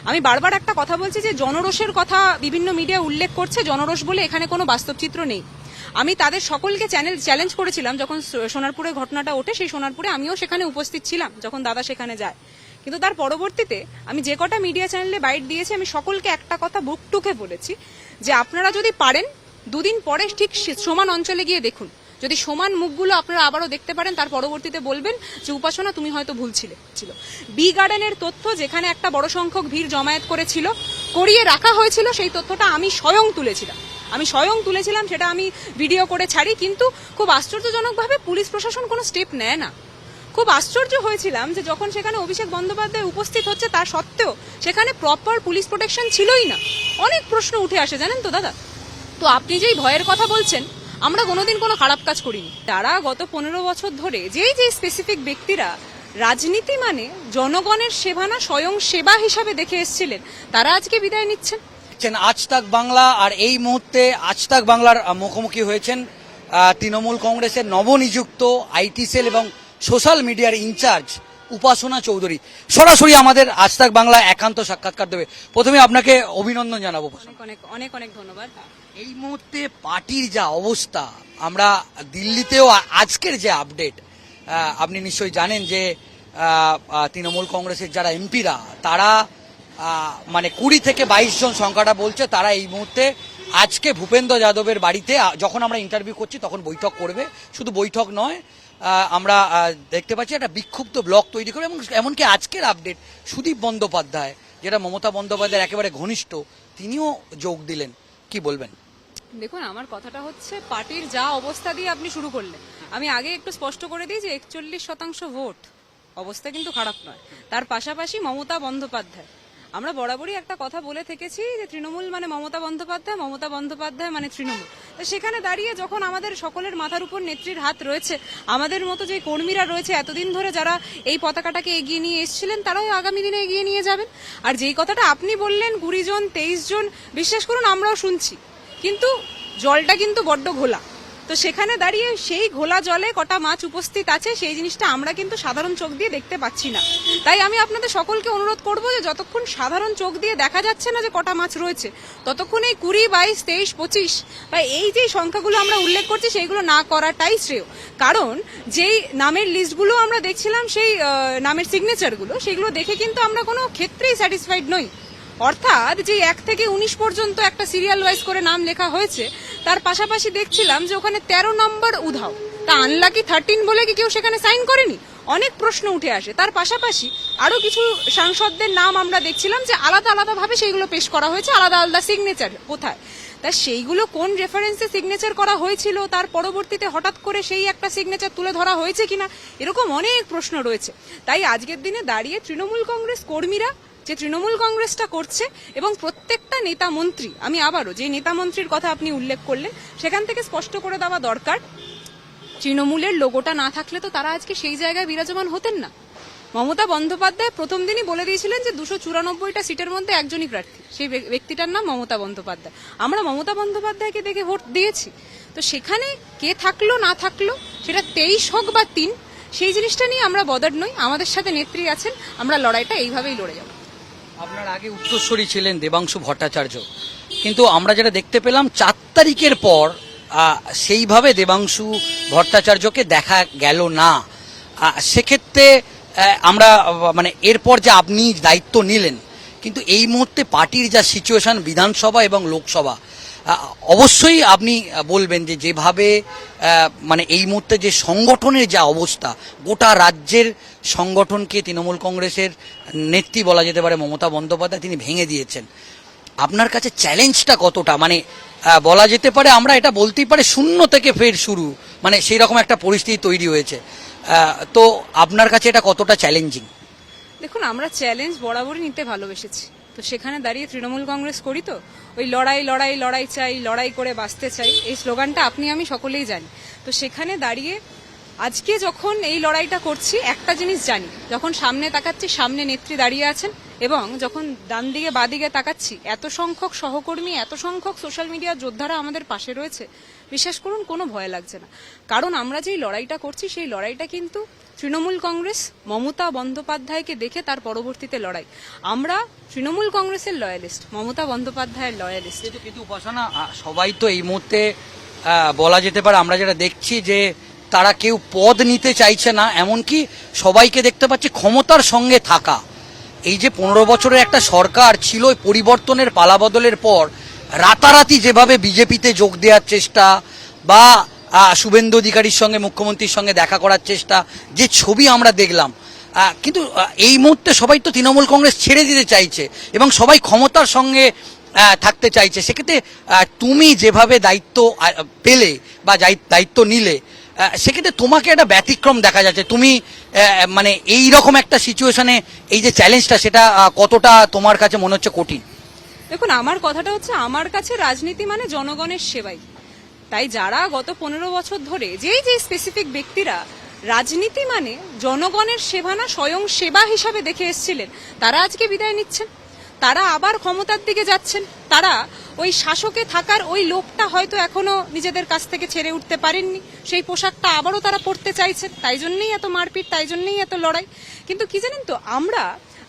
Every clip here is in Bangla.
আমি বারবার একটা কথা বলছি যে জনরোষের কথা বিভিন্ন মিডিয়া উল্লেখ করছে, জনরোষ বলে এখানে কোনো বাস্তব চিত্র নেই। আমি তাদের সকলকে চ্যালেঞ্জ করেছিলাম যখন সোনারপুরে ঘটনাটা ওঠে, সেই সোনারপুরে আমিও সেখানে উপস্থিত ছিলাম যখন দাদা সেখানে যায়। কিন্তু তার পরবর্তীতে আমি যে কটা মিডিয়া চ্যানেলে বাইট দিয়েছি, আমি সকলকে একটা কথা বুক টুকে বলেছি যে আপনারা যদি পারেন দুদিন পরে ঠিক সমান অঞ্চলে গিয়ে দেখুন, যদি সমান মুখগুলো আপনারা আবারও দেখতে পারেন, তার পরবর্তীতে বলবেন যে উপাসনা তুমি হয়তো ভুল ছিল। বি গার্ডেনের তথ্য যেখানে একটা বড় সংখ্যক ভিড় জমায়েত করেছিল, করিয়ে রাখা হয়েছিল, সেই তথ্যটা আমি স্বয়ং তুলেছিলাম, সেটা আমি ভিডিও করে ছাড়ি। কিন্তু খুব আশ্চর্যজনকভাবে পুলিশ প্রশাসন কোনো স্টেপ নেয় না। খুব আশ্চর্য হয়েছিলাম যে যখন সেখানে অভিষেক বন্দ্যোপাধ্যায় উপস্থিত হচ্ছে, তার সত্ত্বেও সেখানে প্রপার পুলিশ প্রোটেকশন ছিলই না। অনেক প্রশ্ন উঠে আসে জানেন তো দাদা। তো আপনি যেই ভয়ের কথা বলছেন, আমরা কোনোদিন কোনো খারাপ কাজ করিনি। তারা গত 15 বছর ধরে যেই স্পেসিফিক ব্যক্তিরা রাজনীতি মানে জনগণের সেবা না স্বয়ং সেবা হিসাবে দেখে এসেছিলেন, তারা আজকে বিদায় নিচ্ছেন। আজ তাক বাংলা, আর এই মুহূর্তে আজ তাক বাংলার মুখোমুখি হয়েছেন তৃণমূল কংগ্রেসের নবনিযুক্ত আইটি সেল এবং সোশ্যাল মিডিয়ার ইনচার্জ উপাসনা চৌধুরী। সরাসরি আমাদের আজ তাক বাংলা একান্ত সাক্ষাৎকার দেবে। প্রথমে আপনাকে অভিনন্দন জানাবো। অনেক অনেক ধন্যবাদ। এই মুহূর্তে পার্টির যা অবস্থা, আমরা দিল্লিতেও আজকের যে আপডেট, আপনি নিশ্চয়ই জানেন যে তৃণমূল কংগ্রেসের যারা এমপিরা, তারা মানে 20 থেকে 22 জন সংখ্যাটা বলছে, তারা এই মুহূর্তে আজকে ভূপেন্দ্র যাদবের বাড়িতে যখন আমরা ইন্টারভিউ করছি তখন বৈঠক করবে। শুধু বৈঠক নয়, আমরা দেখতে পাচ্ছি একটা বিক্ষুব্ধ ব্লক তৈরি করবে। এবং এমনকি আজকের আপডেট, সুদীপ বন্দ্যোপাধ্যায় যেটা মমতা বন্দ্যোপাধ্যায়ের একেবারে ঘনিষ্ঠ, তিনিও যোগ দিলেন। কি বলবেন? দেখুন, আমার কথাটা হচ্ছে পার্টির যা অবস্থা দিয়ে আপনি শুরু করলেন, আমি আগে একটু স্পষ্ট করে দিই যে 41% ভোট, অবস্থা কিন্তু খারাপ নয়। তার পাশাপাশি মমতা বন্দ্যোপাধ্যায়, আমরা বরাবরই একটা কথা বলে থেকেছি যে তৃণমূল মানে মমতা বন্দ্যোপাধ্যায়, মমতা বন্দ্যোপাধ্যায় মানে তৃণমূল। তো সেখানে দাঁড়িয়ে যখন আমাদের সকলের মাথার উপর নেত্রীর হাত রয়েছে, আমাদের মতো যে কর্মীরা রয়েছে এতদিন ধরে যারা এই পতাকাটাকে এগিয়ে নিয়ে এসেছিলেন, তারাও আগামী দিনে এগিয়ে নিয়ে যাবেন। আর যেই কথাটা আপনি বললেন 20 জন 23 জন, বিশ্বাস করুন আমরাও শুনছি, কিন্তু জলটা কিন্তু বড্ড ঘোলা। তো সেখানে দাঁড়িয়ে সেই ঘোলা জলে কটা মাছ উপস্থিত আছে, সেই জিনিসটা আমরা কিন্তু সাধারণ চোখ দিয়ে দেখতে পাচ্ছি না। তাই আমি আপনাদের সকলকে অনুরোধ করব যে যতক্ষণ সাধারণ চোখ দিয়ে দেখা যাচ্ছে না যে কটা মাছ রয়েছে, ততক্ষণ এই 20, 22, 23, 25 বা এই যে সংখ্যাগুলো আমরা উল্লেখ করছি সেইগুলো না করাটাই শ্রেয়। কারণ যেই নামের লিস্টগুলো আমরা দেখছিলাম, সেই নামের সিগনেচারগুলো, সেগুলো দেখে কিন্তু আমরা কোনো ক্ষেত্রেই স্যাটিসফাইড নই। অর্থাৎ যে 1 থেকে 19 পর্যন্ত একটা সিরিয়াল ওয়াইজ করে নাম লেখা হয়েছে, তার পাশাপাশি দেখছিলাম যে ওখানে 13 নম্বর উধাও। তা আনলাকি 13 বলে কি কেউ সেখানে সাইন করেনি? অনেক প্রশ্ন উঠে আসে। তার পাশাপাশি আরো কিছু সাংসদদের নাম আমরা দেখছিলাম যে আলাদা আলাদা ভাবে সেইগুলো পেশ করা হয়েছে, আলাদা আলাদা সিগনেচার কোথায়। তা সেইগুলো কোন রেফারেন্সে সিগনেচার করা হয়েছিল, তার পরবর্তীতে হঠাৎ করে সেই একটা সিগনেচার তুলে ধরা হয়েছে কিনা, এরকম অনেক প্রশ্ন রয়েছে। তাই আজকের দিনে দাঁড়িয়ে তৃণমূল কংগ্রেস কর্মীরা যে তৃণমূল কংগ্রেসটা করছে, এবং প্রত্যেকটা নেতা মন্ত্রী, আমি আবারও যে নেতা মন্ত্রীর কথা আপনি উল্লেখ করলেন, সেখান থেকে স্পষ্ট করে দেওয়া দরকার, তৃণমূলের লোগোটা না থাকলে তো তারা আজকে সেই জায়গায় বিরাজমান হতেন না। মমতা বন্দ্যোপাধ্যায় প্রথম দিনই বলে দিয়েছিলেন যে 294টা সিটের মধ্যে একজনই প্রার্থী, সেই ব্যক্তিটার নাম মমতা বন্দ্যোপাধ্যায়। আমরা মমতা বন্দ্যোপাধ্যায়কে দেখে ভোট দিয়েছি। তো সেখানে কে থাকলো না থাকলো, সেটা 23 হোক বা 3, সেই জিনিসটা নিয়ে আমরা বদার্ড নই। আমাদের সাথে নেত্রী আছেন, আমরা লড়াইটা এইভাবেই লড়ে যাব। আপনার আগে উত্তরসূরি ছিলেন দেবাংশু ভট্টাচার্য, কিন্তু আমরা যেটা দেখতে পেলাম 4 তারিখের পর সেইভাবে দেবাংশু ভট্টাচার্যকে দেখা গেল না। সেক্ষেত্রে আমরা মানে এরপর যে আপনি দায়িত্ব নিলেন, কিন্তু এই মুহূর্তে পার্টির যা সিচুয়েশন বিধানসভা এবং লোকসভা, অবশ্যই আপনি বলবেন যে যেভাবে মানে এই মুহূর্তে যে সংগঠনের যা অবস্থা, গোটা রাজ্যের সংগঠনকে তৃণমূল কংগ্রেসের নেত্রী বলা যেতে পারে মমতা বন্দ্যোপাধ্যায়, তিনি ভেঙে দিয়েছেন। আপনার কাছে চ্যালেঞ্জটা কতটা, মানে বলা যেতে পারে আমরা এটা বলতেই পারে শূন্য থেকে ফের শুরু, মানে সেই রকম একটা পরিস্থিতি তৈরি হয়েছে। তো আপনার কাছে এটা কতটা চ্যালেঞ্জিং? দেখুন, আমরা চ্যালেঞ্জ বরাবরই নিতে ভালোবেসেছি। তো সেখানে দাঁড়িয়ে তৃণমূল কংগ্রেস করি তো ওই লড়াই লড়াই লড়াই চাই, লড়াই করে বাঁচতে চাই, এই স্লোগানটা আপনি আমি সকলেই জানি। তো সেখানে দাঁড়িয়ে আজকে যখন এই লড়াইটা করছি, একটা জিনিস জানি, যখন সামনে তাকাচ্ছি সামনে নেত্রী দাঁড়িয়ে আছেন এবং যখন ডান দিকে বাদিকে তাকাচ্ছি এত সংখ্যক সহকর্মী, এত সংখ্যক সোশ্যাল মিডিয়ার যোদ্ধারা আমাদের পাশে রয়েছে, বিশ্বাস করুন কোনো ভয় লাগছে না। কারণ আমরা যেই লড়াইটা করছি সেই লড়াইটা কিন্তু তৃণমূল কংগ্রেস মমতা বন্দ্যোপাধ্যায়কে দেখে তার পরবর্তীতে লড়াই। আমরা তৃণমূল কংগ্রেসের লয়ালিস্ট, মমতা বন্দ্যোপাধ্যায়ের লয়ালিস্ট। কিন্তু উপাসনা, সবাই তো এই মুহূর্তে বলা যেতে পারে আমরা যেটা দেখছি যে তারা কেউ পদ নিতে চাইছে না, এমনকি সবাইকে দেখতে পাচ্ছি ক্ষমতার সঙ্গে থাকা। এই যে 15 বছরের একটা সরকার ছিল, পরিবর্তনের পালাবদলের পর রাতারাতি যেভাবে বিজেপিতে যোগ দেওয়ার চেষ্টা বা শুভেন্দু অধিকারীর সঙ্গে মুখ্যমন্ত্রীর সঙ্গে দেখা করার চেষ্টা, যে ছবি আমরা দেখলাম, কিন্তু এই মুহূর্তে সবাই তো তৃণমূল কংগ্রেস ছেড়ে দিতে চাইছে এবং সবাই ক্ষমতার সঙ্গে থাকতে চাইছে। সেক্ষেত্রে তুমি যেভাবে দায়িত্ব পেলে বা দায়িত্ব নিলে, সেক্ষেত্রে তোমাকে একটা ব্যতিক্রম দেখা যাচ্ছে। তুমি মানে এই রকম একটা সিচুয়েশনে এই যে চ্যালেঞ্জটা, সেটা কতটা তোমার কাছে মনে হচ্ছে কঠিন? দেখুন, আমার কথাটা হচ্ছে, আমার কাছে রাজনীতি মানে জনগণের সেবাই। তাই যারা গত 15 বছর ধরে যেই স্পেসিফিক ব্যক্তিরা রাজনীতি মানে জনগণের সেবা না স্বয়ং সেবা হিসাবে দেখে এসেছিলেন, তারা আজকে বিদায় নিচ্ছেন, তারা আবার ক্ষমতার দিকে যাচ্ছেন। তারা ওই শাসকে থাকার ওই লোভটা হয়তো এখনো নিজেদের কাছ থেকে ছেড়ে উঠতে পারেননি, সেই পোশাকটা আবারও তারা পরতে চাইছেন। তাই জন্যই এত মারপিট, তাই জন্যই এত লড়াই। কিন্তু কি জানেন তো, আমরা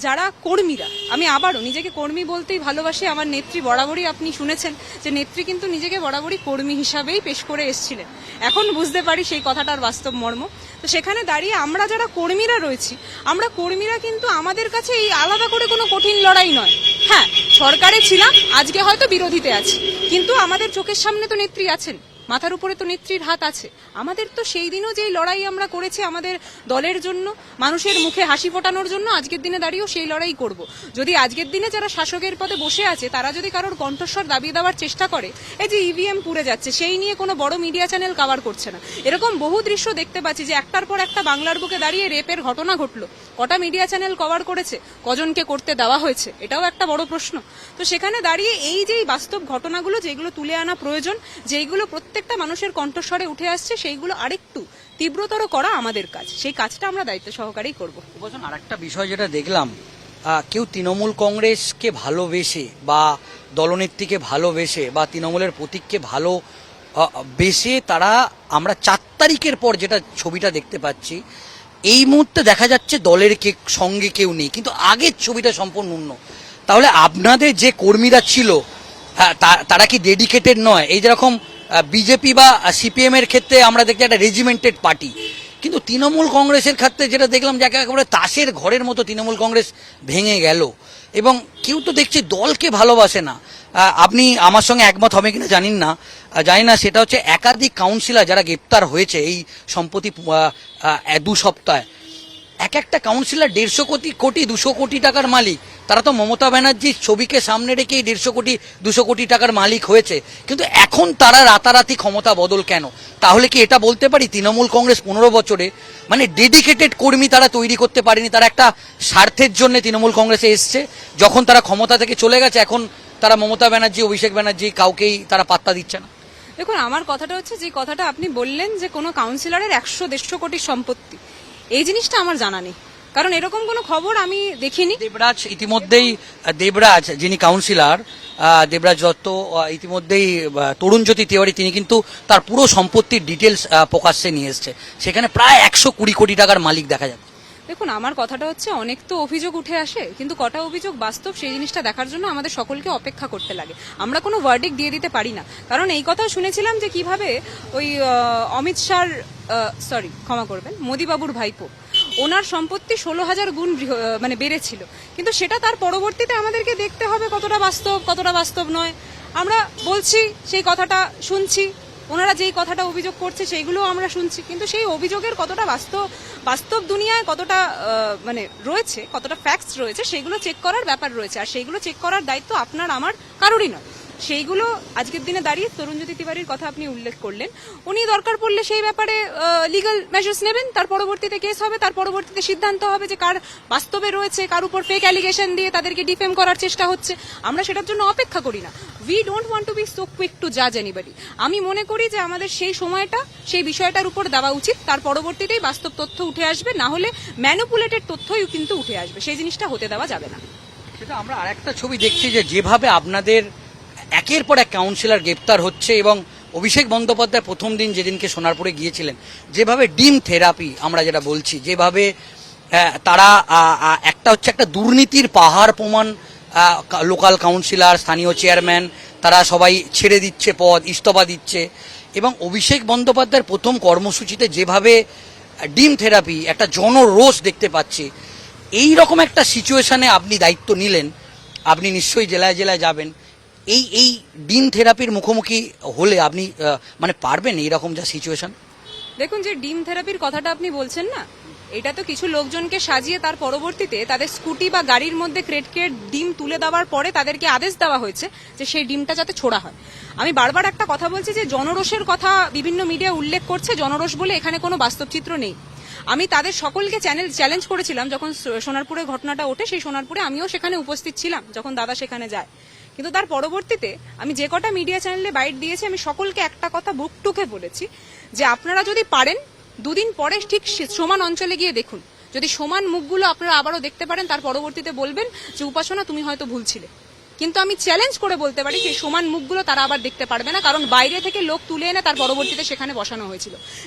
যারা কর্মীরা, আমি আবারও নিজেকে কর্মী বলতেই ভালোবাসি। আমার নেত্রী বরাবরই, আপনি শুনেছেন যে নেত্রী কিন্তু নিজেকে বরাবরই কর্মী হিসাবেই পেশ করে এসেছিলেন। এখন বুঝতে পারি সেই কথাটার বাস্তব মর্ম। তো সেখানে দাঁড়িয়ে আমরা যারা কর্মীরা রয়েছি, আমরা কর্মীরা কিন্তু আমাদের কাছে এই আলাদা করে কোনো কঠিন লড়াই নয়। হ্যাঁ, সরকারে ছিলাম, আজকে হয়তো বিরোধীতে আছি, কিন্তু আমাদের চোখের সামনে তো নেত্রী আছেন, মাথার উপরে তো নেত্রীর হাত আছে। আমাদের তো সেই দিনও যেই লড়াই আমরা করেছি আমাদের দলের জন্য, মানুষের মুখে হাসি ফোটানোর জন্য, আজকের দিনে দাঁড়িয়েও সেই লড়াই করব। যদি আজকের দিনে যারা শাসকের পদে বসে আছে তারা যদি কারোর কণ্ঠস্বর দাবিয়ে দেওয়ার চেষ্টা করে, এই যে ইভিএম পুড়ে যাচ্ছে, সেই নিয়ে কোনো বড় মিডিয়া চ্যানেল কভার করছে না, এরকম বহু দৃশ্য দেখতে পাচ্ছি যে একটার পর একটা বাংলার বুকে দাঁড়িয়ে রেপের ঘটনা ঘটলো, কটা মিডিয়া চ্যানেল কভার করেছে, কজনকে করতে দেওয়া হয়েছে, এটাও একটা বড় প্রশ্ন। তো সেখানে দাঁড়িয়ে এই যে বাস্তব ঘটনাগুলো যেগুলো তুলে আনা প্রয়োজন, যেইগুলো প্রত্যেকটা মানুষের কণ্ঠস্বরে উঠে আসছে, সেইগুলো আরেকটু তীব্রতর করা আমাদের কাজ। সেই কাজটা আমরা দায়িত্ব সহকারেই করবো। আর একটা বিষয় যেটা দেখলাম, কেউ তৃণমূল কংগ্রেসকে ভালোবেসে বা দলনেত্রীকে ভালোবেসে বা তৃণমূলের প্রতীককে ভালোবেসে তারা, আমরা 4 তারিখের পর যেটা ছবিটা দেখতে পাচ্ছি, এই মুহূর্তে দেখা যাচ্ছে দলের সঙ্গে কেউ নেই, কিন্তু আগের ছবিটা সম্পূর্ণ অন্য। তাহলে আপনাদের যে কর্মীরা ছিল তারা কি ডেডিকেটেড নয়? এই যেরকম বিজেপি বা সিপিএম এর ক্ষেত্রে আমরা দেখছি একটা রেজিমেন্টেড পার্টি, কিন্তু তৃণমূল কংগ্রেসের ক্ষেত্রে যেটা দেখলাম যে একেবারে তাসের ঘরের মতো তৃণমূল কংগ্রেস ভেঙে গেল এবং কেউ তো দেখছি দলকে ভালোবাসে না। আপনি আমার সঙ্গে একমত হবে কিনা জানি না, সেটা হচ্ছে একাধিক কাউন্সিলর যারা গ্রেপ্তার হয়েছে এই সম্প্রতি 2 সপ্তাহে, একটা কাউন্সিলর 150 কোটি 200 কোটি টাকার মালিক। তারা তো মমতা ব্যানার্জির ছবিকে সামনে রেখেই 150 কোটি 200 কোটি টাকার মালিক হয়েছে, কিন্তু এখন তারা রাতারাতি ক্ষমতা বদল কেন? তাহলে কি এটা বলতে পারি তৃণমূল কংগ্রেস 15 বছরে মানে ডেডিকেটেড কর্মী তারা তৈরি করতে পারেনি? তারা একটা স্বার্থের জন্য তৃণমূল কংগ্রেসে এসছে, যখন তারা ক্ষমতা থেকে চলে গেছে এখন তারা মমতা ব্যানার্জি, অভিষেক ব্যানার্জি কাউকেই তারা পাত্তা দিচ্ছে না। দেখুন, আমার কথাটা হচ্ছে, যে কথাটা আপনি বললেন যে কোনো কাউন্সিলরের 100-150 কোটির সম্পত্তি, এই জিনিসটা আমার জানা নেই, কারণ এরকম কোনো খবর আমি দেখিনি। দেবরাজ ইতিমধ্যেই, দেবরাজ যিনি কাউন্সিলর দেবরাজ দত্ত, ইতিমধ্যেই তরুণজ্যোতি তিওয়ারি তিনি কিন্তু তার পুরো সম্পত্তির ডিটেলস প্রকাশ্যে নিয়ে এসছে, সেখানে প্রায় 120 কোটি টাকার মালিক দেখা যাচ্ছে। দেখুন, আমার কথাটা হচ্ছে, অনেক তো অভিযোগ উঠে আসে, কিন্তু কটা অভিযোগ বাস্তব সেই জিনিসটা দেখার জন্য আমাদের সকলকে অপেক্ষা করতে লাগে। আমরা কোনো ভার্ডিক্ট দিয়ে দিতে পারি না, কারণ এই কথা শুনেছিলাম যে কিভাবে ওই অমিত শাহর, ক্ষমা করবেন, মোদিবাবুর ভাইপো, ওনার সম্পত্তি 16,000 গুণ মানে বেড়েছিল, কিন্তু সেটা তার পরবর্তীতে আমাদেরকে দেখতে হবে কতটা বাস্তব, কতটা বাস্তব নয়। আমরা বলছি, সেই কথাটা শুনছি, ওনারা যেই কথাটা অভিযোগ করছে সেইগুলো আমরা শুনছি, কিন্তু সেই অভিযোগের কতটা বাস্তব দুনিয়ায় কতটা মানে রয়েছে, কতটা ফ্যাক্টস রয়েছে, সেইগুলো চেক করার ব্যাপার রয়েছে। আর সেইগুলো চেক করার দায়িত্ব আপনার আমার কারোরই নয়। সেইগুলো আজকের দিনে দাঁড়িয়ে তরুণজ্যোতি তিওয়ারির কথা আপনি উল্লেখ করলেন, উনি দরকার পড়লে সেই ব্যাপারে লিগ্যাল মেজার্স নেবেন, তার পরবর্তীতে কেস হবে, তার পরবর্তীতে সিদ্ধান্ত হবে যে কার বাস্তবে রয়েছে, কার উপর ফেক অ্যালিগেশন দিয়ে তাদেরকে ডিফেম করার চেষ্টা হচ্ছে। আমরা সেটার জন্য অপেক্ষা করি না। We don't want to be so quick to জাজ এনিবডি। আমি মনে করি যে আমাদের সেই সময়টা সেই বিষয়টার উপর দেওয়া উচিত, তার পরবর্তীতেই বাস্তব তথ্য উঠে আসবে, না হলে ম্যানিপুলেটেড তথ্যই কিন্তু উঠে আসবে, সেই জিনিসটা হতে দেওয়া যাবে না। সেটা আমরা আরেকটা ছবি দেখছি যে যেভাবে আপনাদের একের পর এক কাউন্সিলর গ্রেপ্তার হচ্ছে এবং অভিষেক বন্দ্যোপাধ্যায় প্রথম দিন যেদিনকে সোনারপুরে গিয়েছিলেন যেভাবে ডিম থেরাপি আমরা যেটা বলছি যেভাবে তারা একটা হচ্ছে একটা দুর্নীতির পাহাড় প্রমাণ লোকাল কাউন্সিলর স্থানীয় চেয়ারম্যান তারা সবাই ছেড়ে দিচ্ছে পদ ইস্তফা দিচ্ছে এবং অভিষেক বন্দ্যোপাধ্যায়ের প্রথম কর্মসূচিতে যেভাবে ডিম থেরাপি একটা জনরোষ দেখতে পাচ্ছি এই রকম একটা সিচুয়েশনে আপনি দায়িত্ব নিলেন আপনি নিশ্চয়ই জেলায় জেলায় যাবেন এই ডিম থেরাপির মুখোমুখি হলে আপনি মানে পারবেন এইরকম যা সিচুয়েশন দেখুন যে ডিম থেরাপির কথাটা আপনি বলছেন না এটা তো কিছু লোকজনকে সাজিয়ে তার পরবর্তীতে তাদের স্কুটি বা গাড়ির মধ্যে ক্রেট ডিম তুলে দেওয়ার পরে তাদেরকে আদেশ দেওয়া হয়েছে যে সেই ডিমটা যাতে ছোড়া হয় আমি বারবার একটা কথা বলছি যে জনরোষের কথা বিভিন্ন মিডিয়া উল্লেখ করছে জনরোষ বলে এখানে কোনো বাস্তব চিত্র নেই আমি তাদের সকলকে চ্যালেঞ্জ করেছিলাম যখন সোনারপুরে ঘটনাটা ওঠে সেই সোনারপুরে আমিও সেখানে উপস্থিত ছিলাম যখন দাদা সেখানে যায় কিন্তু তার পরবর্তীতে আমি যে কটা মিডিয়া চ্যানেলে বাইট দিয়েছি আমি সকলকে একটা কথা বুক টুকে বলেছি যে আপনারা যদি পারেন দুদিন পরে ঠিক সমান অঞ্চলে গিয়ে দেখুন যদি সমান মুখগুলো আপনারা আবারও দেখতে পারেন তার পরবর্তীতে বলবেন যে উপাসনা তুমি হয়তো ভুল ছিলে কিন্তু আমি চ্যালেঞ্জ করে বলতে পারি সেই সমান মুখগুলো তারা আবার দেখতে পারবে না কারণ বাইরে থেকে লোক তুলে এনে তার পরবর্তীতে সেখানে বসানো হয়েছিল